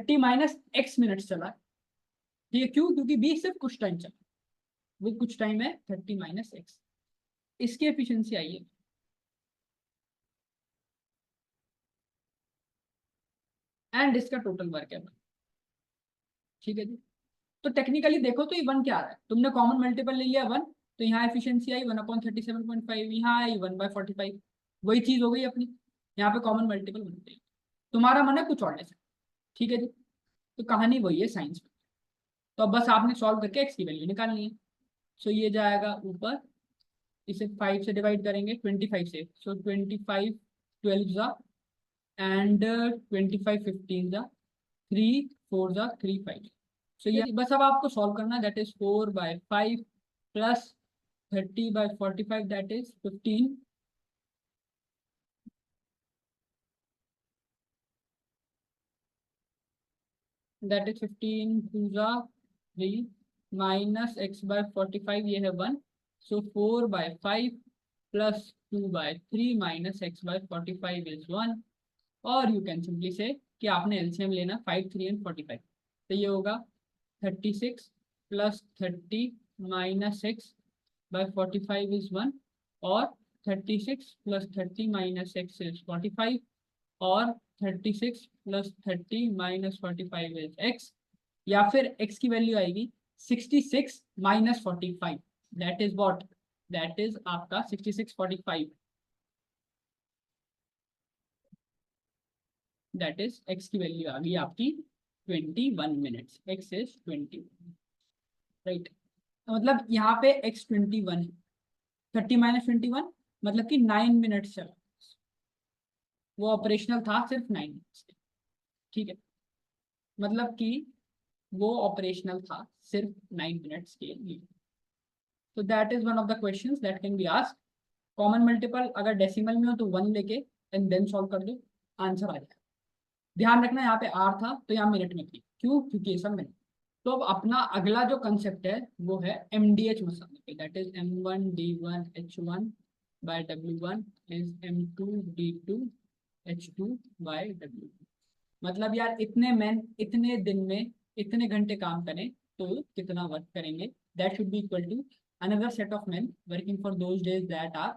30 - x मिनट्स चला है। ठीक है, क्यों, क्योंकि बी सिर्फ कुछ टाइम चला, वो कुछ टाइम है 30 - x। इसकी एफिशिएंसी आई है, एंड इसका टोटल वर्क है। ठीक है जी। तो टेक्निकली देखो तो ये वन क्या आ रहा है, तुमने कॉमन मल्टीपल ले लिया वन, तो यहाँ एफिशिएंसी आई 1/37.5, यहाँ आई 1/45। वही चीज हो गई अपनी, यहाँ पे कॉमन मल्टीपल बनते हैं। तुम्हारा मन है कुछ और ऐसा। ठीक है जी। तो कहानी वही है साइंस में। तो अब बस आपने सॉल्व करके एक्स की वैल्यू निकालनी है। सो ये जाएगा ऊपर, इसे 5 से डिवाइड करेंगे, 25 से, सो 25 12 जा, एंड 25 15 जा, 3 4 जा 3 5। सो ये बस अब आपको सॉल्व करना है, that is 4/5 plus 30/45 that is 15, that is 15 to जा 3 माइनस x/45 ये है 1, सो 4/5 प्लस 2/3 माइनस x/45 इज 1। और यू कैन सिंपली से कि आपने एलसीएम लेना 5, 3 एंड 45, तो ये होगा 36 प्लस 30 माइनस x/45 इज 1, और 36 प्लस 30 माइनस x इज 45, और 36 प्लस 30 माइनस 45 इज x, या फिर x की वैल्यू आएगी 66 minus 45, that is what, that is आपका 66/45, दैट इज x की वैल्यू आ गई आपकी 21 मिनट्स, x इज 20, राइट। मतलब यहाँ पे x 21 है, 30 - 21 मतलब कि 9 मिनट्स चला, वो ऑपरेशनल था सिर्फ 9 मिनट्स, ठीक है, मतलब कि वो ऑपरेशनल था सिर्फ 9 मिनट्स के लिए। तो that is one of the questions that can be asked. Common multiple अगर डेसिमल में हो तो 1 लेके एंड देन सॉल्व कर दो, आंसर आ जाएगा। ध्यान रखना यहाँ पे आर था तो यहाँ मिनट में थी, क्यों, क्योंकि ये सब मिनट। तो अब अपना अगला जो कंसेप्ट है वो है MDH मसाले पे, that is M1D1H1/W1 is M2D2H2/W2। मतलब यार इतने मैन इतने दिन में इतने घंटे काम करें तो कितना वर्क करेंगे, that should be equal to another set of man working for those days that are,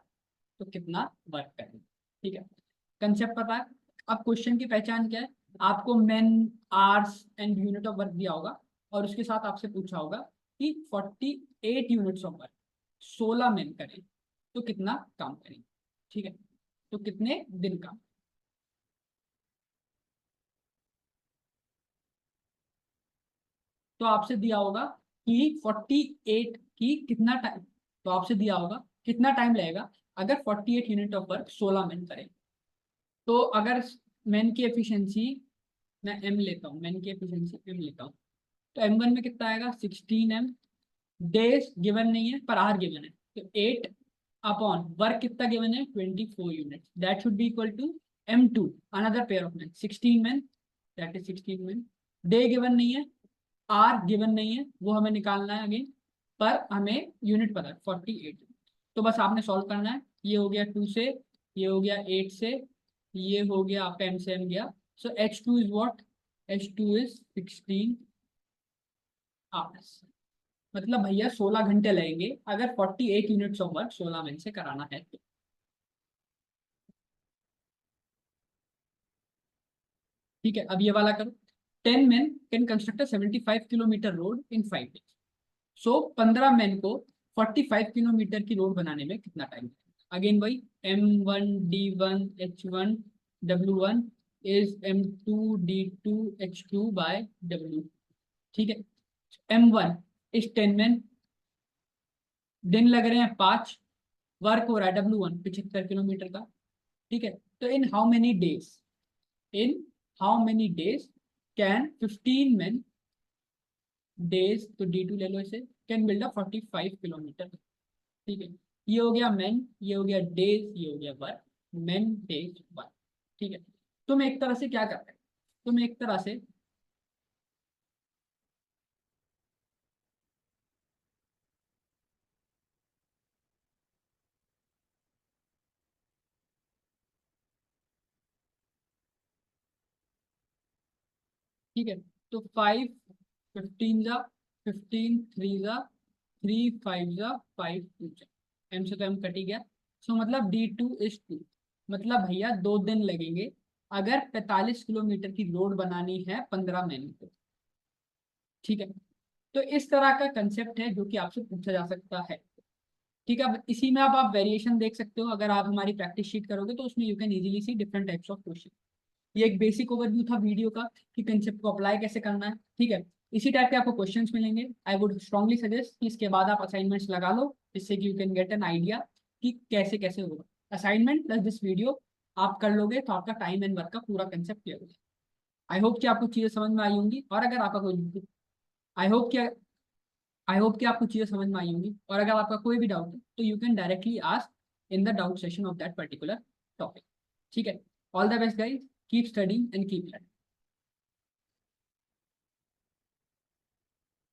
तो कितना वर्क करेंगे, ठीक है, कंसेप्ट पता है। अब क्वेश्चन की पहचान क्या है, आपको man, hours and unit of work दिया होगा, और उसके साथ आपसे पूछा होगा कि 48 यूनिट्स ऑफ वर्क 16 मैन करें तो कितना काम करेंगे, ठीक है, तो कितने दिन का। तो आपसे दिया होगा कि 48 की कितना टाइम, तो आपसे दिया होगा कितना टाइम लगेगा अगर 48 यूनिट ऑफ वर्क 16 मैन करें। तो अगर मैन की एफिशिएंसी, मैं एम लेता हूँ, मैन की एफिशिएंसी एम लेता हूँ, तो M1 में कितना आएगा 16 M, डेज गिवन नहीं है पर आर गिवन है, तो 8 अपॉन वर्क कितना गिवन है 24 unit, that should be equal to M2 another pair of man 16 man, that is 16 man. Day given नहीं है, आर गिवन नहीं है, वो हमें निकालना है अगेन, पर हमें यूनिट पता है 48। तो बस आपने सॉल्व करना है, ये हो गया 2 से, ये हो गया 8 से, ये हो गया आपका M से M गया, सो H2 is what, H2 is 16 hours. मतलब भैया 16 घंटे लगेंगे अगर 48 यूनिट्स ऑफ वर्क 16 में से कराना है तो। ठीक है, अब ये वाला करो, 10 men can construct a 75 kilometre road in 5 days। So 15 man को 45 किलोमीटर की रोड बनाने में कितना टाइम लगेगा। अगेन वही M1D1H1W1 इज M2D2H2/W, ठीक है। M1 इज 10 मैन, दिन लग रहे हैं 5, वर्क हो रहा है W1 75 किलोमीटर का, ठीक है। तो in how many days, in how many days can 15 men, days तो D2 ले लो इसे, कैन बिल्ड अ 45 किलोमीटर, ठीक है। ये हो गया मैन, ये हो गया डेज, ये हो गया वर्क, मैन डेज वर्क, ठीक है। तुम एक तरह से क्या कर रहे हो, तुम एक तरह से, ठीक है, तो 5 15 जा 15 3 जा 3 5 जा 5 2 जा, एम से तो एम कट ही गया, सो मतलब D2 is 2, मतलब भैया 2 दिन लगेंगे अगर 45 किलोमीटर की रोड बनानी है 15 मैन को, ठीक है। तो इस तरह का कंसेप्ट है जो कि आपसे पूछा जा सकता है, ठीक है। अब इसी में अब आप वेरिएशन देख सकते हो, अगर आप हमारी प्रैक्टिस शीट करोगे तो उसमें you can easily C different types of question. ये एक बेसिक ओवरव्यू था वीडियो का कि कंसेप्ट को अप्लाई कैसे करना है, ठीक है। इसी टाइप के आपको क्वेश्चंस मिलेंगे, आई वुड स्ट्रांगली सजेस्ट कि इसके बाद आप असाइनमेंट्स लगा लो, जिससे कि you can get an idea कि कैसे कैसे होगा। असाइनमेंट प्लस दिस वीडियो आप कर लोगे तो आपका टाइम एंड वर्क का पूरा कंसेप्ट क्लियर होगा। आई होप कि आपको चीज़ें समझ में आई होंगी, और अगर आपका कोई, आई होप कि आई होप कि आपको चीज़ें समझ में आई होंगी, और अगर आपका कोई भी डाउट है तो you can directly ask in the doubt session of that particular topic. ठीक है, all the best guys, keep studying and keep learning.